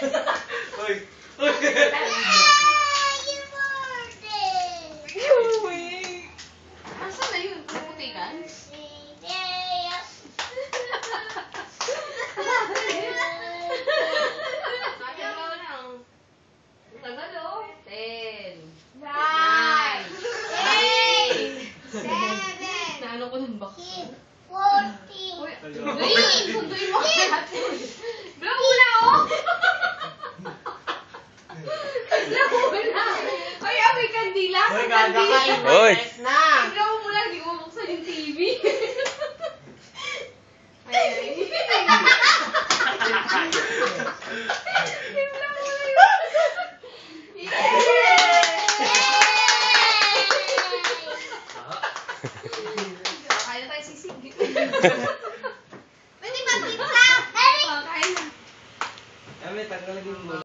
Uy! Uy! Asan na yun? Puputi ka? Nakagawa na. Tagal oh. 10. 9. 8. Naano ko ng box. Uy, sunduin mo lahat. Blow mo na oh. Blow mo na. Ay, amoy kandila. Uy, gagakain mo. Uy! Na! Blow mo lang, di ko mabuksan yung TV. Ay. I-blow mo na yun. Kaya na tayo sisig.